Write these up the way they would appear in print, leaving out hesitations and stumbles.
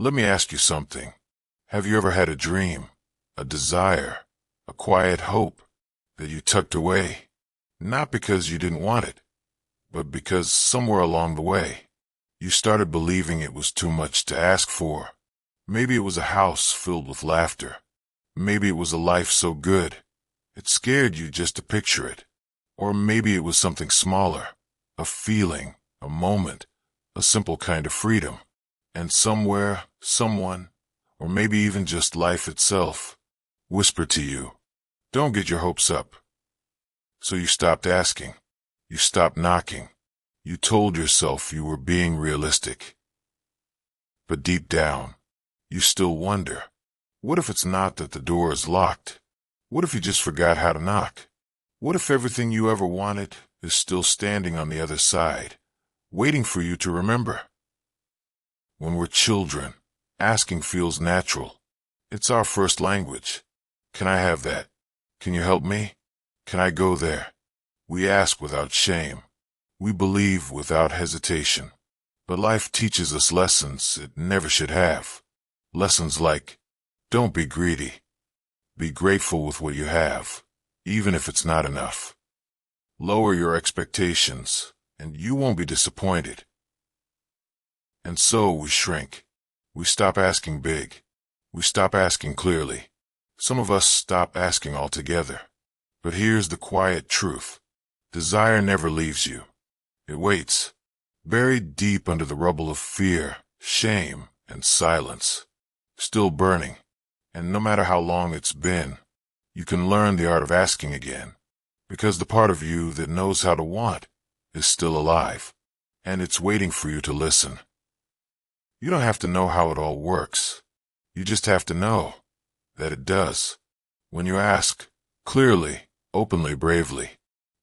Let me ask you something. Have you ever had a dream, a desire, a quiet hope that you tucked away? Not because you didn't want it, but because somewhere along the way, you started believing it was too much to ask for. Maybe it was a house filled with laughter. Maybe it was a life so good, it scared you just to picture it. Or maybe it was something smaller, a feeling, a moment, a simple kind of freedom. And somewhere, someone, or maybe even just life itself, whispered to you, don't get your hopes up. So you stopped asking. You stopped knocking. You told yourself you were being realistic. But deep down, you still wonder, what if it's not that the door is locked? What if you just forgot how to knock? What if everything you ever wanted is still standing on the other side, waiting for you to remember? When we're children, asking feels natural. It's our first language. Can I have that? Can you help me? Can I go there? We ask without shame. We believe without hesitation. But life teaches us lessons it never should have. Lessons like, don't be greedy. Be grateful with what you have, even if it's not enough. Lower your expectations, and you won't be disappointed. And so we shrink. We stop asking big. We stop asking clearly. Some of us stop asking altogether. But here's the quiet truth. Desire never leaves you. It waits, buried deep under the rubble of fear, shame, and silence. Still burning. And no matter how long it's been, you can learn the art of asking again. Because the part of you that knows how to want is still alive. And it's waiting for you to listen. You don't have to know how it all works. You just have to know that it does. When you ask, clearly, openly, bravely,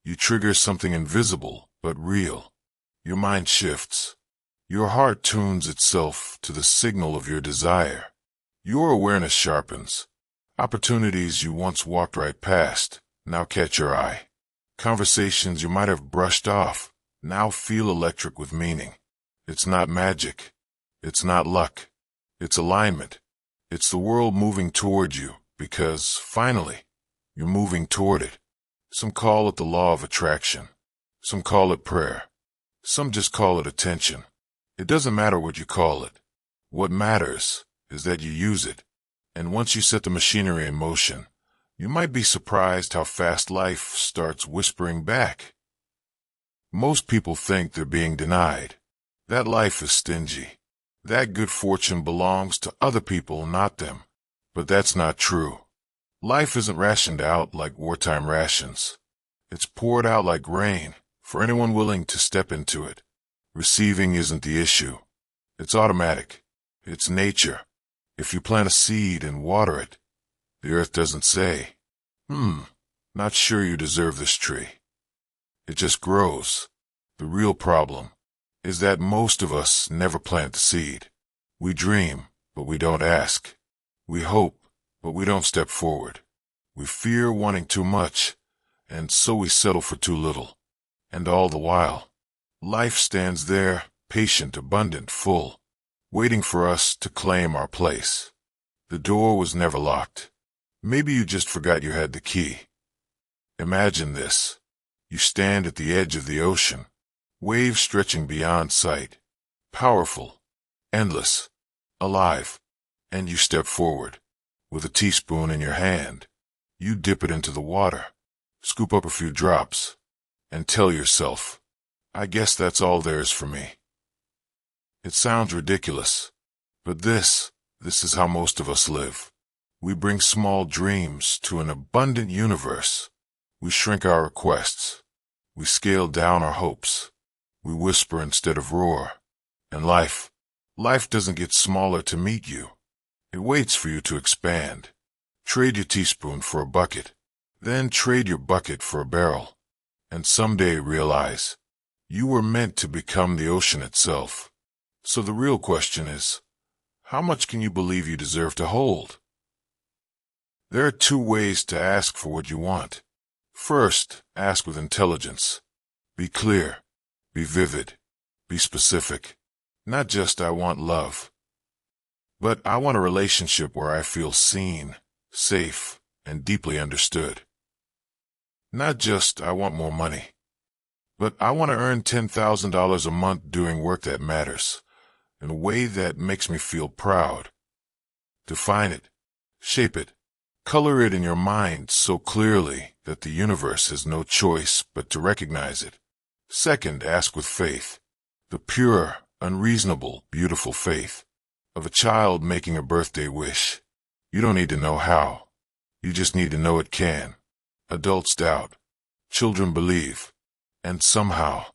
you trigger something invisible but real. Your mind shifts. Your heart tunes itself to the signal of your desire. Your awareness sharpens. Opportunities you once walked right past now catch your eye. Conversations you might have brushed off now feel electric with meaning. It's not magic. It's not luck. It's alignment. It's the world moving toward you because, finally, you're moving toward it. Some call it the law of attraction. Some call it prayer. Some just call it attention. It doesn't matter what you call it. What matters is that you use it. And once you set the machinery in motion, you might be surprised how fast life starts whispering back. Most people think they're being denied. That life is stingy. That good fortune belongs to other people, not them. But that's not true. Life isn't rationed out like wartime rations. It's poured out like rain for anyone willing to step into it. Receiving isn't the issue. It's automatic. It's nature. If you plant a seed and water it, the earth doesn't say, not sure you deserve this tree. It just grows. The real problem is that most of us never plant the seed. We dream, but we don't ask. We hope, but we don't step forward. We fear wanting too much, and so we settle for too little. And all the while, life stands there, patient, abundant, full, waiting for us to claim our place. The door was never locked. Maybe you just forgot you had the key. Imagine this. You stand at the edge of the ocean, waves stretching beyond sight, powerful, endless, alive, and you step forward. With a teaspoon in your hand, you dip it into the water, scoop up a few drops, and tell yourself, I guess that's all there is for me. It sounds ridiculous, but this is how most of us live. We bring small dreams to an abundant universe. We shrink our requests. We scale down our hopes. We whisper instead of roar. And life doesn't get smaller to meet you. It waits for you to expand. Trade your teaspoon for a bucket. Then trade your bucket for a barrel. And someday realize you were meant to become the ocean itself. So the real question is, how much can you believe you deserve to hold? There are two ways to ask for what you want. First, ask with intelligence. Be clear. Be vivid. Be specific. Not just, I want love. But I want a relationship where I feel seen, safe, and deeply understood. Not just I want more money, but I want to earn $10,000 a month doing work that matters, in a way that makes me feel proud. Define it, shape it, color it in your mind so clearly that the universe has no choice but to recognize it. Second, ask with faith, the pure, unreasonable, beautiful faith of a child making a birthday wish. You don't need to know how. You just need to know it can. Adults doubt. Children believe. And somehow,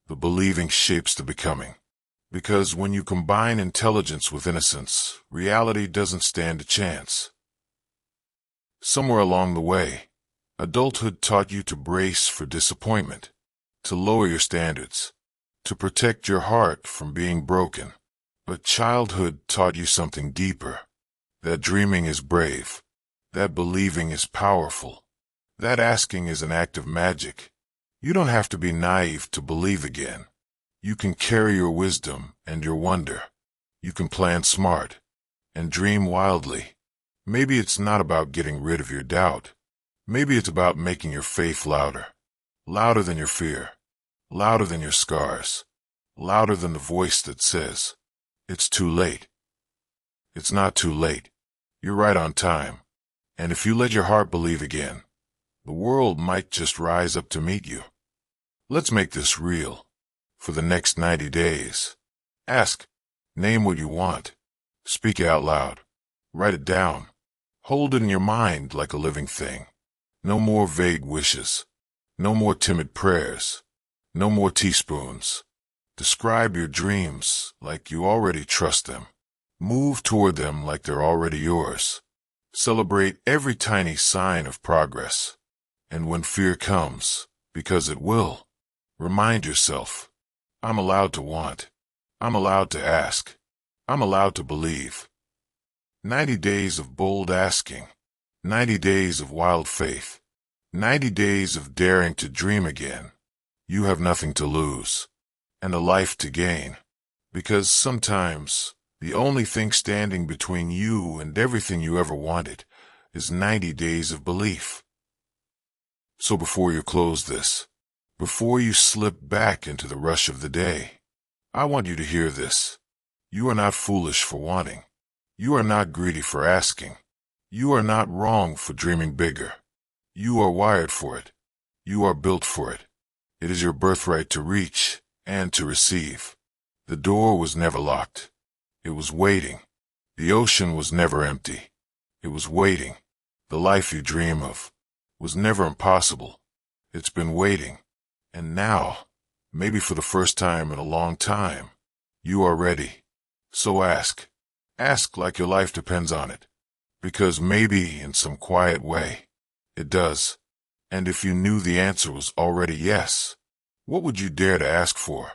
the believing shapes the becoming. Because when you combine intelligence with innocence, reality doesn't stand a chance. Somewhere along the way, adulthood taught you to brace for disappointment, to lower your standards, to protect your heart from being broken. But childhood taught you something deeper, that dreaming is brave, that believing is powerful, that asking is an act of magic. You don't have to be naive to believe again. You can carry your wisdom and your wonder. You can plan smart and dream wildly. Maybe it's not about getting rid of your doubt. Maybe it's about making your faith louder, louder than your fear, louder than your scars, louder than the voice that says, "It's too late." It's not too late. You're right on time. And if you let your heart believe again, the world might just rise up to meet you. Let's make this real. For the next 90 days, ask, name what you want, speak it out loud, write it down, hold it in your mind like a living thing. No more vague wishes, no more timid prayers, no more teaspoons. Describe your dreams like you already trust them. Move toward them like they're already yours. Celebrate every tiny sign of progress. And when fear comes, because it will, remind yourself, I'm allowed to want. I'm allowed to ask. I'm allowed to believe. 90 days of bold asking. 90 days of wild faith. 90 days of daring to dream again. You have nothing to lose, and a life to gain. Because sometimes, the only thing standing between you and everything you ever wanted is 90 days of belief. So before you close this, before you slip back into the rush of the day, I want you to hear this. You are not foolish for wanting. You are not greedy for asking. You are not wrong for dreaming bigger. You are wired for it. You are built for it. It is your birthright to reach and to receive. The door was never locked. It was waiting. The ocean was never empty. It was waiting. The life you dream of was never impossible. It's been waiting. And now, maybe for the first time in a long time, you are ready. So ask. Ask like your life depends on it. Because maybe in some quiet way, it does. And if you knew the answer was already yes, what would you dare to ask for?